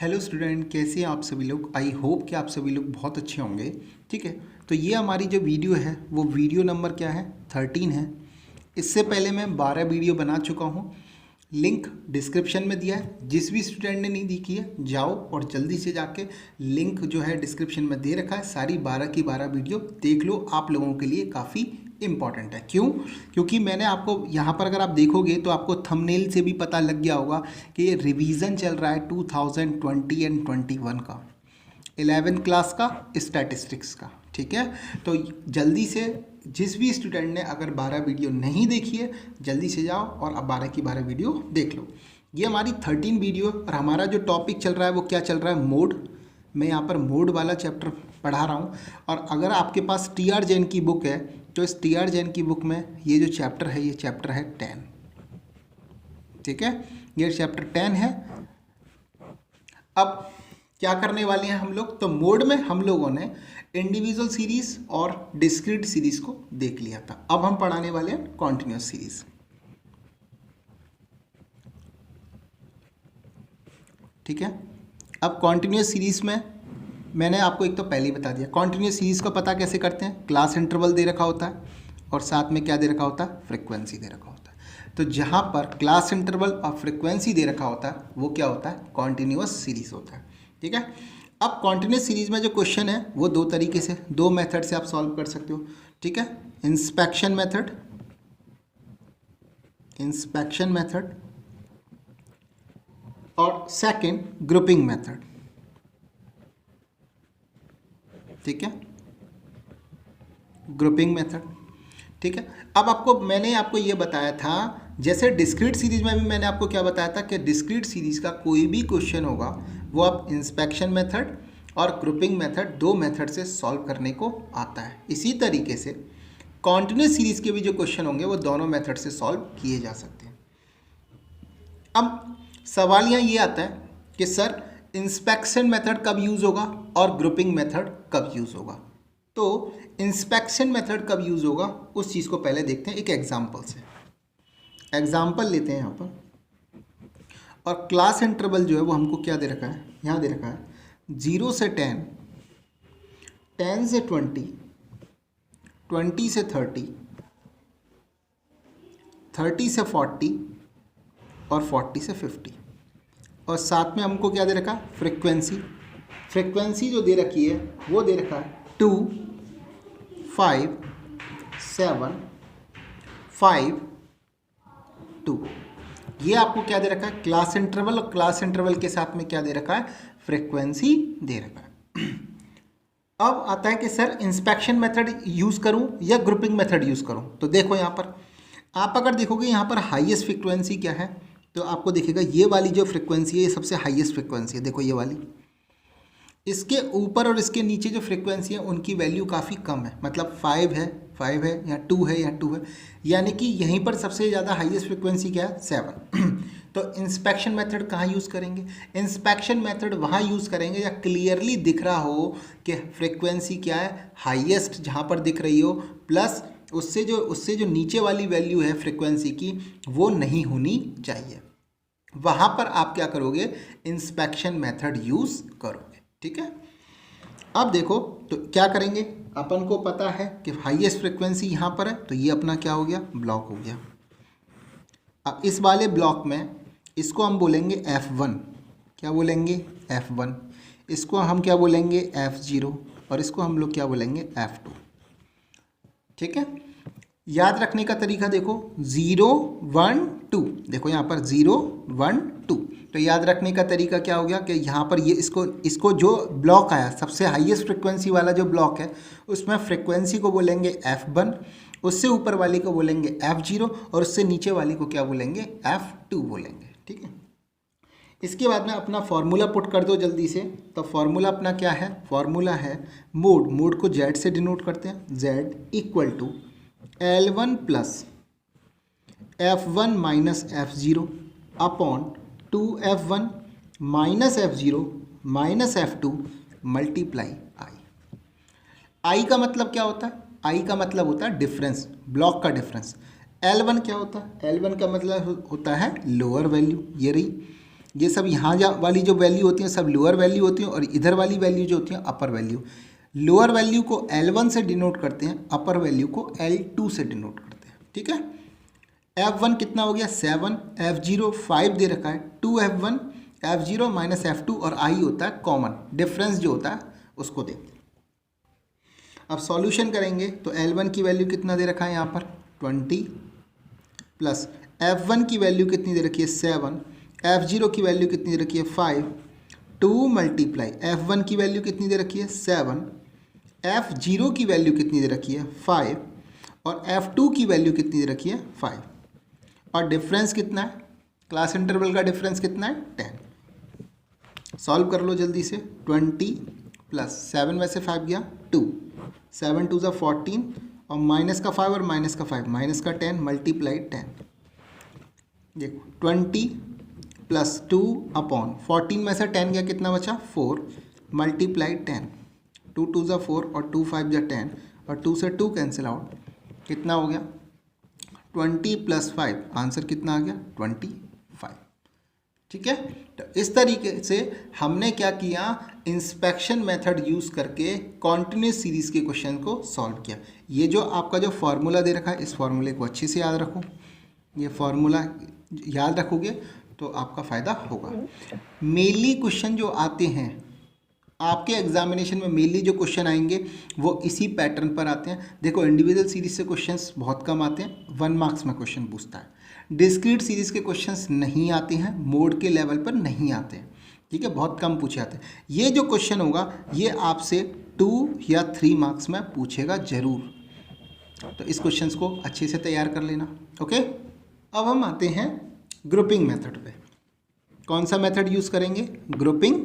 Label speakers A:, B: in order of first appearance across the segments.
A: Hello student, कैसे हैं आप सभी लोग। आई होप कि आप सभी लोग बहुत अच्छे होंगे। ठीक है, तो ये हमारी जो वीडियो है वो वीडियो नंबर क्या है, 13 है। इससे पहले मैं 12 वीडियो बना चुका हूँ, लिंक डिस्क्रिप्शन में दिया है। जिस भी स्टूडेंट ने नहीं देखी है जाओ और जल्दी से जाके लिंक जो है डिस्क्रिप्शन में दे रखा है, सारी 12 की 12 वीडियो देख लो। आप लोगों के लिए काफ़ी इम्पॉर्टेंट है। क्यों? क्योंकि मैंने आपको यहाँ पर अगर आप देखोगे तो आपको थंबनेल से भी पता लग गया होगा कि ये रिवीजन चल रहा है 2020 एंड 21 का, 11th क्लास का स्टैटिस्टिक्स का। ठीक है, तो जल्दी से जिस भी स्टूडेंट ने अगर 12 वीडियो नहीं देखी है जल्दी से जाओ और अब 12 की 12 वीडियो देख लो। ये हमारी 13 वीडियो और हमारा जो टॉपिक चल रहा है वो क्या चल रहा है, मोड। मैं यहाँ पर मोड वाला चैप्टर पढ़ा रहा हूँ। और अगर आपके पास टी.आर. जैन की बुक है तो इस टी.आर. जैन की बुक में ये जो चैप्टर है, ये चैप्टर है 10। ठीक है, ये चैप्टर 10 है। अब क्या करने वाले हैं हम लोग, तो मोड में हम लोगों ने इंडिविजुअल सीरीज और डिस्क्रीट सीरीज को देख लिया था। अब हम पढ़ाने वाले हैं कॉन्टिन्यूस सीरीज। ठीक है, अब कॉन्टिन्यूस सीरीज में मैंने आपको एक तो पहले ही बता दिया, कॉन्टिन्यूस सीरीज का पता कैसे करते हैं। क्लास इंटरवल दे रखा होता है और साथ में क्या दे रखा होता है, फ्रिक्वेंसी दे रखा होता है। तो जहाँ पर क्लास इंटरवल और फ्रिक्वेंसी दे रखा होता है वो क्या होता है, कॉन्टिन्यूस सीरीज होता है। ठीक है, अब कॉन्टिन्यूस सीरीज में जो क्वेश्चन है वो दो तरीके से, दो मेथड से आप सॉल्व कर सकते हो। ठीक है, इंस्पेक्शन मेथड, और सेकंड ग्रुपिंग मेथड। ठीक है, ग्रुपिंग मेथड। ठीक है, अब मैंने आपको ये बताया था, जैसे डिस्क्रीट सीरीज में भी मैंने आपको क्या बताया था कि डिस्क्रीट सीरीज का कोई भी क्वेश्चन होगा वो आप इंस्पेक्शन मेथड और ग्रुपिंग मेथड, दो मेथड से सॉल्व करने को आता है। इसी तरीके से कॉन्टिन्यूस सीरीज के भी जो क्वेश्चन होंगे वो दोनों मेथड से सॉल्व किए जा सकते हैं। अब सवाल यहाँ ये आता है कि सर इंस्पेक्शन मेथड कब यूज़ होगा और ग्रुपिंग मेथड कब यूज़ होगा। तो इंस्पेक्शन मेथड कब यूज़ होगा उस चीज़ को पहले देखते हैं एक एग्जाम्पल से। एग्जाम्पल लेते हैं यहाँ पर, और क्लास इंटरवल जो है वो हमको क्या दे रखा है, यहाँ दे रखा है 0 से 10, 10 से 20, 20 से 30, 30 से 40 और 40 से 50। और साथ में हमको क्या दे रखा है, फ्रिक्वेंसी जो दे रखी है वो दे रखा है 2, 5, 7, 5, 2। ये आपको क्या दे रखा है, क्लास इंटरवल, और क्लास इंटरवल के साथ में क्या दे रखा है, फ्रिक्वेंसी दे रखा है। अब आता है कि सर इंस्पेक्शन मेथड यूज़ करूं या ग्रुपिंग मेथड यूज़ करूं। तो देखो यहाँ पर आप अगर देखोगे यहाँ पर हाईएस्ट फ्रिक्वेंसी क्या है, तो आपको दिखेगा ये वाली जो फ्रिक्वेंसी है ये सबसे हाईएस्ट फ्रिक्वेंसी है। देखो ये वाली, इसके ऊपर और इसके नीचे जो फ्रिक्वेंसी है उनकी वैल्यू काफ़ी कम है, मतलब 5 है या 2 है या 2 है, यानी कि यहीं पर सबसे ज़्यादा हाईएस्ट फ्रिक्वेंसी क्या है, 7। तो इंस्पेक्शन मेथड कहाँ यूज़ करेंगे, इंस्पेक्शन मेथड वहाँ यूज़ करेंगे या क्लियरली दिख रहा हो कि फ्रिक्वेंसी क्या है, हाईएस्ट जहाँ पर दिख रही हो, प्लस उससे जो नीचे वाली वैल्यू है फ्रिक्वेंसी की वो नहीं होनी चाहिए। वहाँ पर आप क्या करोगे, इंस्पेक्शन मेथड यूज़ करोगे। ठीक है, अब देखो तो क्या करेंगे, अपन को पता है कि हाईएस्ट फ्रिक्वेंसी यहाँ पर है, तो ये अपना क्या हो गया, ब्लॉक हो गया। अब इस वाले ब्लॉक में इसको हम बोलेंगे F1, क्या बोलेंगे, F1। इसको हम क्या बोलेंगे, F0, और इसको हम लोग क्या बोलेंगे, F2। ठीक है, याद रखने का तरीका देखो, 0, 1, 2। देखो यहाँ पर 0, 1, 2। तो याद रखने का तरीका क्या हो गया कि यहाँ पर ये इसको जो ब्लॉक आया सबसे हाईएस्ट फ्रिक्वेंसी वाला जो ब्लॉक है उसमें फ्रिक्वेंसी को बोलेंगे F1, उससे ऊपर वाली को बोलेंगे F0, और उससे नीचे वाली को क्या बोलेंगे, F2 बोलेंगे। ठीक है, इसके बाद में अपना फॉर्मूला पुट कर दो जल्दी से। तो फॉर्मूला अपना क्या है, फॉर्मूला है मोड को Z से डिनोट करते हैं, Z equal to L1 plus F1 minus F0 upon 2F1 minus F0 minus F2 multiply I का मतलब क्या होता है, I का मतलब होता है डिफरेंस, ब्लॉक का डिफरेंस। L1 क्या होता है, L1 का मतलब होता है लोअर वैल्यू, ये रही। ये सब यहाँ वाली जो वैल्यू होती हैं सब लोअर वैल्यू होती हैं और इधर वाली वैल्यू जो होती हैं अपर वैल्यू। लोअर वैल्यू को L1 से डिनोट करते हैं, अपर वैल्यू को L2 से डिनोट करते हैं। ठीक है, F1 कितना हो गया 7, F0 5 दे रखा है, 2F1 F0 माइनस F2 और I होता है कॉमन, डिफरेंस जो होता है उसको देखते हैं। अब सॉल्यूशन करेंगे तो L1 की वैल्यू कितना दे रखा है यहाँ पर 20 प्लस F1 की वैल्यू कितनी दे रखी है 7, F0 की वैल्यू कितनी दे रखी है 5, 2 मल्टीप्लाई F1 की वैल्यू कितनी दे रखी है 7, F0 की वैल्यू कितनी दे रखी है 5 और F2 की वैल्यू कितनी दे रखी है 5 और डिफरेंस कितना है, क्लास इंटरवल का डिफरेंस कितना है 10। सॉल्व कर लो जल्दी से, 20 प्लस 7 में से 5 गया 2, 7 2 14 और माइनस का 5 और माइनस का 5 माइनस का 10 मल्टीप्लाई 10। देखो 20 प्लस 2 अपॉन 14 में से 10 गया कितना बचा 4 मल्टीप्लाई 10, 2 2 4 और 2 5 10 और 2 से 2 कैंसिल आउट, कितना हो गया 20 प्लस 5, आंसर कितना आ गया 25। ठीक है, तो इस तरीके से हमने क्या किया, इंस्पेक्शन मेथड यूज़ करके कॉन्टिन्यूस सीरीज़ के क्वेश्चन को सॉल्व किया। ये जो आपका जो फार्मूला दे रखा है इस फार्मूले को अच्छे से याद रखो, ये फार्मूला याद रखोगे तो आपका फ़ायदा होगा। मेनली क्वेश्चन जो आते हैं आपके एग्जामिनेशन में, मेनली जो क्वेश्चन आएंगे वो इसी पैटर्न पर आते हैं। देखो इंडिविजुअल सीरीज से क्वेश्चंस बहुत कम आते हैं, 1 मार्क्स में क्वेश्चन पूछता है। डिस्क्रीट सीरीज़ के क्वेश्चंस नहीं आते हैं, मोड के लेवल पर नहीं आते हैं। ठीक है, बहुत कम पूछे आते हैं। ये जो क्वेश्चन होगा ये आपसे 2 या 3 मार्क्स में पूछेगा ज़रूर, तो इस क्वेश्चंस को अच्छे से तैयार कर लेना। ओके, अब हम आते हैं ग्रुपिंग मेथड पे। कौन सा मेथड यूज़ करेंगे, ग्रुपिंग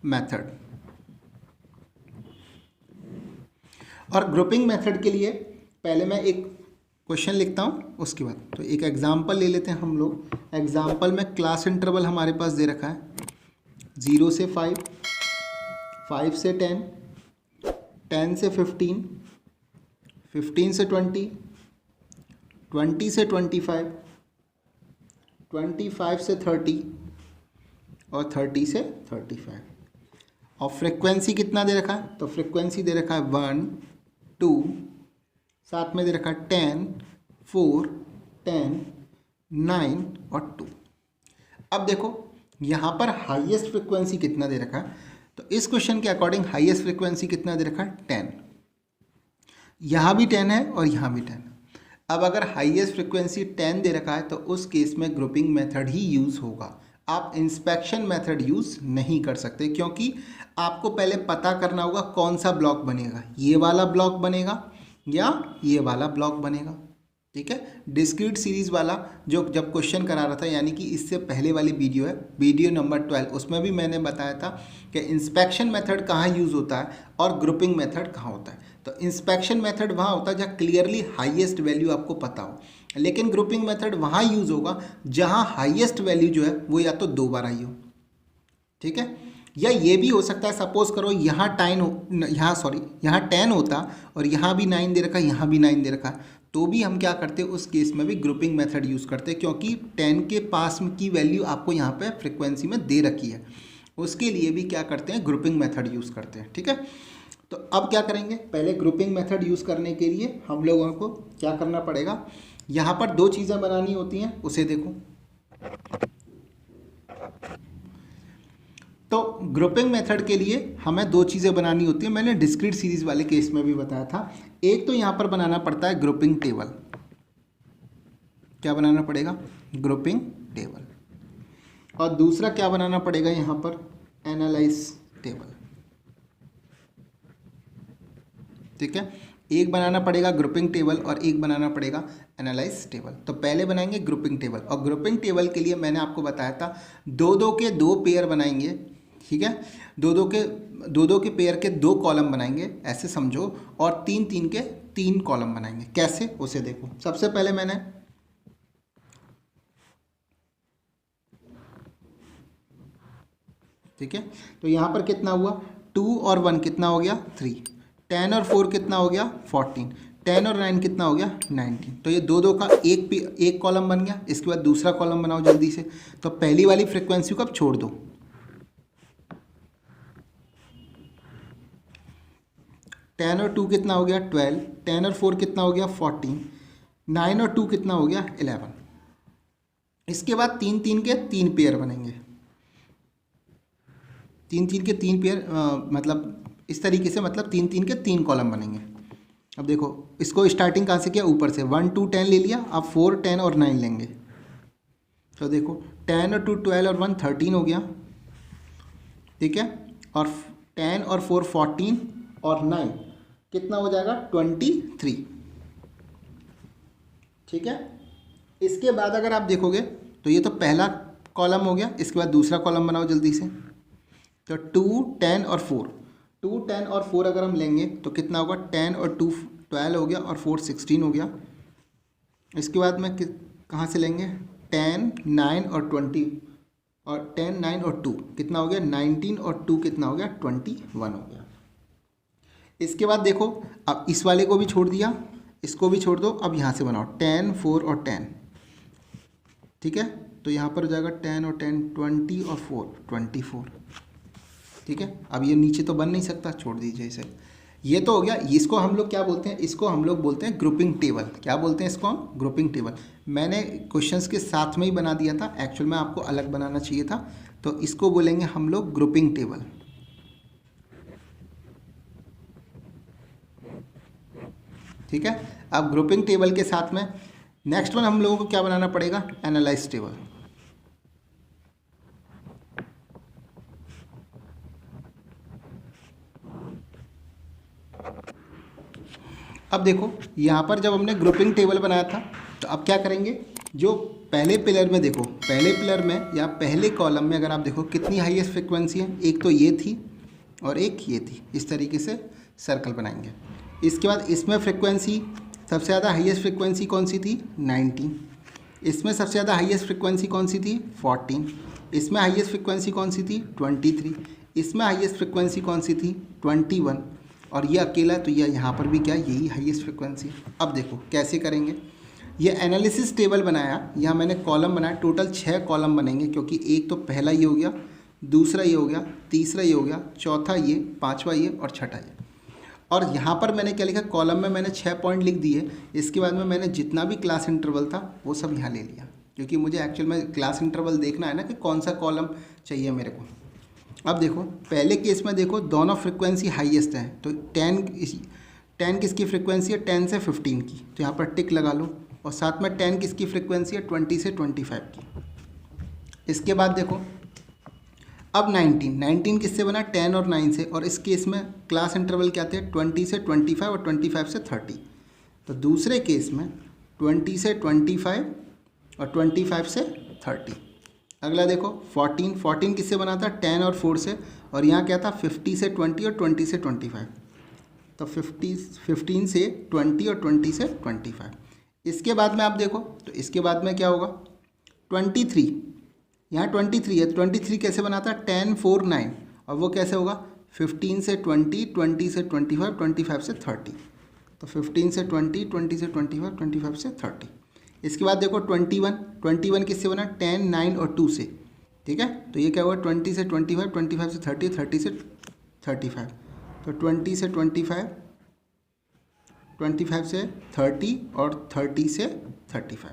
A: मेथड। और ग्रुपिंग मेथड के लिए पहले मैं एक क्वेश्चन लिखता हूँ, उसके बाद तो एक एग्जांपल ले लेते हैं हम लोग। एग्जांपल में क्लास इंटरवल हमारे पास दे रखा है 0 से 5, 5 से 10, 10 से 15, 15 से 20, 20 से 25, 25 से 30 और 30 से 35। और फ्रीक्वेंसी कितना दे रखा है, तो फ्रीक्वेंसी दे रखा है 1, 2, साथ में दे रखा है 10, 4, 10, 9 और 2। अब देखो यहाँ पर हाईएस्ट फ्रीक्वेंसी कितना दे रखा है, तो इस क्वेश्चन के अकॉर्डिंग हाईएस्ट फ्रीक्वेंसी कितना दे रखा है 10, यहाँ भी 10 है और यहाँ भी 10 है। अब अगर हाईएस्ट फ्रीक्वेंसी 10 दे रखा है तो उस केस में ग्रुपिंग मेथड ही यूज़ होगा, आप इंस्पेक्शन मेथड यूज़ नहीं कर सकते, क्योंकि आपको पहले पता करना होगा कौन सा ब्लॉक बनेगा, ये वाला ब्लॉक बनेगा या ये वाला ब्लॉक बनेगा। ठीक है, डिस्क्रीट सीरीज़ वाला जो जब क्वेश्चन करा रहा था, यानी कि इससे पहले वाली वीडियो है, वीडियो नंबर 12, उसमें भी मैंने बताया था कि इंस्पेक्शन मेथड कहाँ यूज़ होता है और ग्रुपिंग मेथड कहाँ होता है। तो इंस्पेक्शन मेथड वहाँ होता है जहाँ क्लियरली हाईएस्ट वैल्यू आपको पता हो, लेकिन ग्रुपिंग मेथड वहाँ यूज़ होगा जहाँ हाईएस्ट वैल्यू जो है वो या तो 2 बार आई हो। ठीक है, या ये भी हो सकता है, सपोज करो यहाँ 10 होता और यहाँ भी 9 दे रखा है, यहाँ भी 9 दे रखा है, तो भी हम क्या करते हैं, उस केस में भी ग्रुपिंग मेथड यूज़ करते हैं, क्योंकि 10 के पास की वैल्यू आपको यहाँ पे फ्रीक्वेंसी में दे रखी है, उसके लिए भी क्या करते हैं, ग्रुपिंग मेथड यूज़ करते हैं। ठीक है, तो अब क्या करेंगे, पहले ग्रुपिंग मेथड यूज़ करने के लिए हम लोगों को क्या करना पड़ेगा, यहाँ पर 2 चीज़ें बनानी होती हैं, उसे देखो। तो ग्रुपिंग मेथड के लिए हमें 2 चीज़ें बनानी होती हैं, मैंने डिस्क्रीट सीरीज़ वाले केस में भी बताया था। एक तो यहाँ पर बनाना पड़ता है ग्रुपिंग टेबल, क्या बनाना पड़ेगा, ग्रुपिंग टेबल, और दूसरा क्या बनाना पड़ेगा यहाँ पर, एनालाइज टेबल। ठीक है, एक बनाना पड़ेगा ग्रुपिंग टेबल और एक बनाना पड़ेगा एनालाइज टेबल। तो पहले बनाएंगे ग्रुपिंग टेबल, और ग्रुपिंग टेबल के लिए मैंने आपको बताया था 2-2 के 2 पेयर बनाएंगे। ठीक है, 2-2 के पेयर के 2 कॉलम बनाएंगे, ऐसे समझो, और 3-3 के 3 कॉलम बनाएंगे। कैसे, उसे देखो। सबसे पहले मैंने ठीक है, तो यहाँ पर कितना हुआ, 2 और 1 कितना हो गया 3, 10 और 4 कितना हो गया 14, 10 और 9 कितना हो गया 19। तो ये दो दो का एक कॉलम बन गया। इसके बाद दूसरा कॉलम बनाओ जल्दी से। तो पहली वाली फ्रिक्वेंसी को अब छोड़ दो। 10 और 2 कितना हो गया 12, 10 और 4 कितना हो गया 14, 9 और 2 कितना हो गया 11। इसके बाद 3 3 के 3 पेयर बनेंगे। 3 3 के 3 पेयर मतलब इस तरीके से, मतलब 3 3 के 3 कॉलम बनेंगे। अब देखो इसको स्टार्टिंग कहाँ से किया, ऊपर से 1 2 10 ले लिया। अब 4 10 और 9 लेंगे। तो देखो 10 और 2 12 और 1 13 हो गया, ठीक है। और 10 और 4 14 और 9 कितना हो जाएगा 23, ठीक है। इसके बाद अगर आप देखोगे तो ये तो पहला कॉलम हो गया। इसके बाद दूसरा कॉलम बनाओ जल्दी से। तो 2 10 और 4, 2 10 और 4 अगर हम लेंगे तो कितना होगा 10 और 2 12 हो गया और 4 16 हो गया। इसके बाद में कहाँ से लेंगे 10 9 और 20, और 10 9 और 2 कितना हो गया 19 और 2 कितना हो गया 21 हो गया। इसके बाद देखो अब इस वाले को भी छोड़ दिया, इसको भी छोड़ दो। अब यहाँ से बनाओ 10 4 और 10, ठीक है। तो यहाँ पर हो जाएगा 10 और 10 20 और 4 24, ठीक है। अब ये नीचे तो बन नहीं सकता, छोड़ दीजिए इसे। ये तो हो गया। इसको हम लोग क्या बोलते हैं, इसको हम लोग बोलते हैं ग्रुपिंग टेबल। क्या बोलते हैं इसको हम, ग्रुपिंग टेबल। मैंने क्वेश्चंस के साथ में ही बना दिया था, एक्चुअल में आपको अलग बनाना चाहिए था। तो इसको बोलेंगे हम लोग ग्रुपिंग टेबल, ठीक है। अब ग्रुपिंग टेबल के साथ में नेक्स्ट वन हम लोगों को क्या बनाना पड़ेगा, एनालाइज टेबल। अब देखो यहाँ पर जब हमने ग्रुपिंग टेबल बनाया था तो अब क्या करेंगे, जो पहले पिलर में देखो, पहले पिलर में या पहले कॉलम में अगर आप देखो कितनी हाईएस्ट फ्रिक्वेंसी है, एक तो ये थी और एक ये थी। इस तरीके से सर्कल बनाएंगे। इसके बाद इसमें फ्रिक्वेंसी सबसे ज़्यादा हाईएस्ट फ्रिक्वेंसी कौन सी थी 19। इसमें सबसे ज़्यादा हाईएस्ट फ्रिक्वेंसी कौन सी थी 14। इसमें हाईएस्ट फ्रिक्वेंसी कौन सी थी 23। इसमें हाईएस्ट फ्रिक्वेंसी कौन सी थी 21। और ये अकेला, तो ये यहाँ पर भी क्या यही हाईएस्ट फ्रिक्वेंसी। अब देखो कैसे करेंगे, ये एनालिसिस टेबल बनाया, यहाँ मैंने कॉलम बनाया। टोटल 6 कॉलम बनेंगे, क्योंकि एक तो पहला ये हो गया, दूसरा ये हो गया, तीसरा ये हो गया, चौथा ये, पाँचवा ये और छठा ये। और यहाँ पर मैंने क्या लिखा, कॉलम में मैंने 6 पॉइंट लिख दिए। इसके बाद में मैंने जितना भी क्लास इंटरवल था वो सब यहाँ ले लिया, क्योंकि मुझे एक्चुअल में क्लास इंटरवल देखना है ना कि कौन सा कॉलम चाहिए मेरे को। अब देखो पहले केस में देखो दोनों फ्रिक्वेंसी हाईएस्ट है। तो 10 किसकी फ्रिक्वेंसी है 10 से 15 की, तो यहाँ पर टिक लगा लो। और साथ में 10 किसकी फ्रिक्वेंसी है 20 से 25 की। इसके बाद देखो अब 19 किससे बना 10 और 9 से। और इस केस में क्लास इंटरवल क्या थे 20 से 25 और 25 से 30। तो दूसरे केस में 20 से 25 और 25 से 30। अगला देखो 14 किससे बना था 10 और 4 से। और यहाँ क्या था 50 से 20 और 20 से 25। तो 15 से 20 और 20 से 25। इसके बाद में आप देखो तो इसके बाद में क्या होगा 23, यहाँ 23 है। 23 कैसे बना था 10 4 9। और वो कैसे होगा 15 से 20, 20 से 25, 25 से 30। तो 15 से 20, 20 से 25, 25 से 30। इसके बाद देखो 21 किससे बना 10 9 और 2 से, ठीक है। तो ये क्या हुआ 20 से 25, 25 से 30, 30 से 35। तो 20 से 25, 25 से 30 और 30 से 35।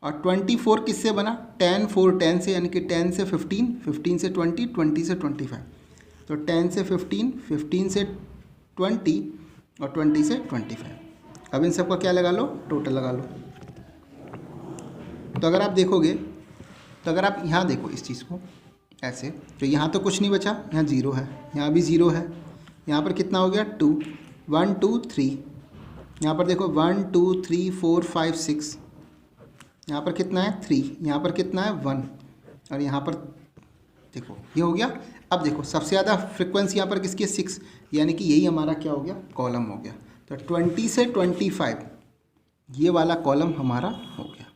A: और 24 किससे बना 10 4 10 से, यानी कि 10 से 15, 15 से 20, 20 से 25। तो 10 से 15, 15 से 20 और 20 से 25। अब इन सबका क्या लगा लो टोटल लगा लो। तो अगर आप देखोगे, तो अगर आप यहाँ देखो इस चीज़ को ऐसे, तो यहाँ तो कुछ नहीं बचा, यहाँ 0 है, यहाँ भी 0 है। यहाँ पर कितना हो गया 2 1 2 3। यहाँ पर देखो 1 2 3 4 5 6। यहाँ पर कितना है 3, यहाँ पर कितना है 1, और यहाँ पर देखो ये हो गया। अब देखो सबसे ज़्यादा फ्रिक्वेंसी यहाँ पर किसकी है 6, यानी कि यही हमारा क्या हो गया कॉलम हो गया। तो 20 से 25 ये वाला कॉलम हमारा हो गया।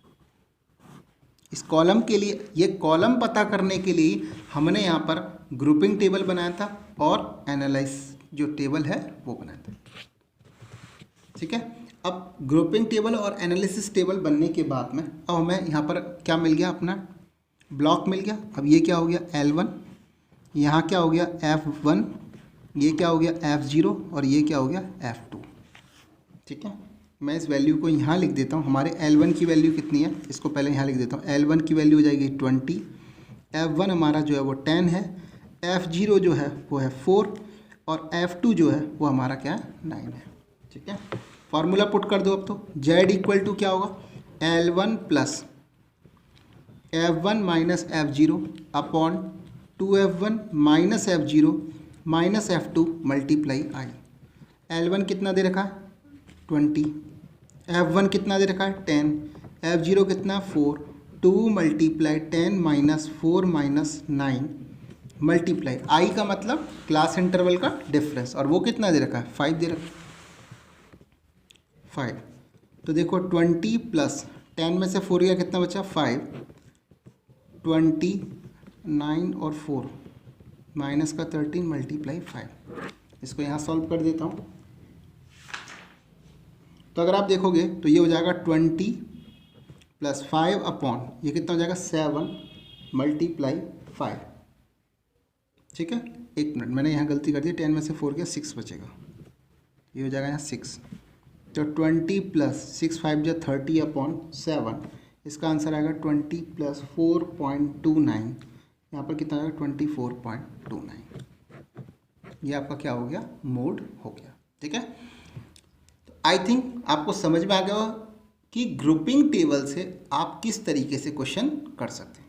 A: इस कॉलम के लिए, ये कॉलम पता करने के लिए हमने यहाँ पर ग्रुपिंग टेबल बनाया था और एनालाइज जो टेबल है वो बनाया था, ठीक है। अब ग्रुपिंग टेबल और एनालिसिस टेबल बनने के बाद में अब हमें यहाँ पर क्या मिल गया, अपना ब्लॉक मिल गया। अब ये क्या हो गया L1, यहाँ क्या हो गया F1, ये क्या हो गया F0 और ये क्या हो गया F2। ठीक है, मैं इस वैल्यू को यहाँ लिख देता हूँ। हमारे L1 की वैल्यू कितनी है, इसको पहले यहाँ लिख देता हूँ। L1 की वैल्यू हो जाएगी 20, F1 हमारा जो है वो 10 है, F0 जो है वो है 4 और F2 जो है वो हमारा क्या है 9 है। ठीक है, फार्मूला पुट कर दो। अब तो Z इक्वल टू क्या होगा, L1 plus F1 minus F0 upon 2F1 minus F0 minus F2 multiply I। L1 कितना दे रखा है 20, F1 कितना दे रखा है 10, F0 कितना 4, 2 multiply 10 minus 4 minus 9 multiply I का मतलब क्लास इंटरवल का डिफरेंस, और वो कितना दे रखा है 5 दे रखा है 5। तो देखो 20 प्लस 10 में से 4 गया कितना बचा 5, 29 और 4 माइनस का 13 मल्टीप्लाई 5। इसको यहाँ सॉल्व कर देता हूँ। तो अगर आप देखोगे तो ये हो जाएगा 20 प्लस 5 अपॉन ये कितना हो जाएगा 7 मल्टीप्लाई 5। ठीक है, एक मिनट, मैंने यहाँ गलती कर दी, 10 में से 4 गया 6 बचेगा, ये हो जाएगा यहाँ 6। तो 20 प्लस 6 5 जो 30 अपॉन 7, इसका आंसर आएगा 20 प्लस 4.29, यहाँ पर कितना आएगा 24.29। ये आपका क्या हो गया, मोड हो गया। ठीक है, तो आई थिंक आपको समझ में आ गया कि ग्रुपिंग टेबल से आप किस तरीके से क्वेश्चन कर सकते हैं।